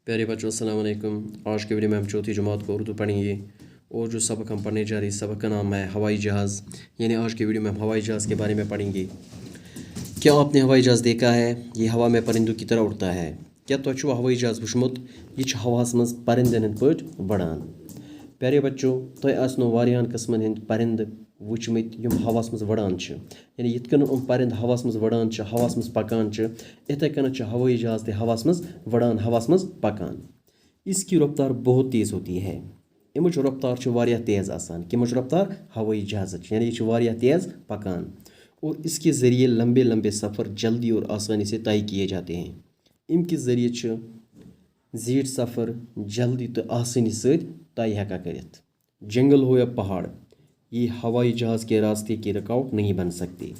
प्यारे बच्चों अस्सलाम वालेकुम। आज के वीडियो में हम चौथी जमात को उर्दू पढ़ेंगे और जो सबक हम पढ़ने जा रहे हैं सबक का नाम है हवाई जहाज़। यानी आज के वीडियो में हम हवाई जहाज़ के बारे में पढ़ेंगे। क्या आपने हवाई जहाज़ देखा है? ये हवा में परिंदों की तरह उड़ता है। क्या तो हवाई जहाज़ वुचमुत? यह हवास मज परिंदन हंद पट बढ़ान। प्यारे बच्चों तोह आसनो वारियान किस्मन हंद परिंद वुचमत यम हवास मज वड़ान छ। यानी यिथ कन परिंद हवास मज वड़ान छ, हवास मज पकान छ, इथे कन हवाई जहाज़ ते हवास मज वड़ान, हवास मज पकान। इसकी रफ्तार बहुत तेज़ होती है। अमुच रफ्तार छ वारियाह तेज़ आसान। किमुच रफ्तार? हवाई जहाज़, यानी यह वारियाह तेज़ पकान और इसके ज़रिए लंबे लंबे सफ़र जल्दी और आसानी से तय किए जाते हैं। इनके ज़रिए छ ज़ीठ सफ़र जल्दी तो आसानी से तय हेका करित। जंगल हो या पहाड़, ये हवाई जहाज़ के रास्ते की रुकावट नहीं बन सकते।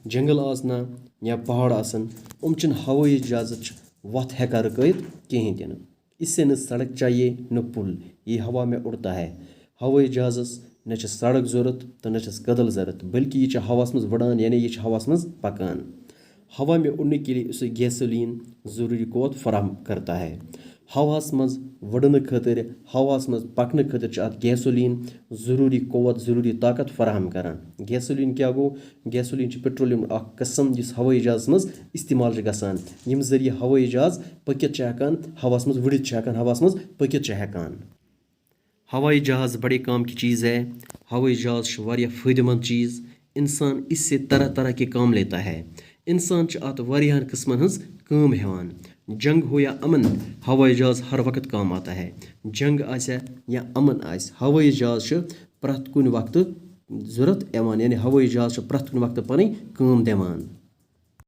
जंगल आसना या पहाड़ आसन उमचन हवाई जहाज़ वत हेका रुकैत कहीं दिन। इससे न सड़क चाहिए न पुल, ये हवा में उड़ता है। हवाई जहाज़स न सड़क ज़रूरत तो न कदल ज़रूरत, बल्कि ये हवास मज वड़ान, यानी ये हवास मज पकान। हवा में उड़ने के लिए उसे गैसोलीन ज़रूरी क़ुव्वत फराहम करता है। हवास मज वड़न खतर, हवास मज पकन खतर अत गैसोलीन ज़रूरी क़ुव्वत, ज़रूरी ताकत फराहम करान। गैसोलीन क्या गो? गैसोलीन पेट्रोलियम कस्म जिस हवाई जहाज़ मज इस्तेमाल गसान, यम ज़रिए हवाई जहाज़ पकित हेकान, हवास मज वड़ित हेकान, हवास मज पकित हेकान। हवाई जहाज़ बड़े काम की चीज़ है। हवाई जहाज़ वारियाह फ़ायदेमंद चीज़। इंसान इससे तरह तरह के काम लेता है। इंसान अत वारियाहन किस्मन हंस काम हेवान। जंग हो या अमन, हवाई जहाज़ हर वक्त काम आता है। जंग आसे या अमन आस, हवाई जहाज़ प्रथ कुन वक्त ज़रूरत यवान, यानी हवाई जहाज़ प्रथ कुन वक्त पन काम दिवान।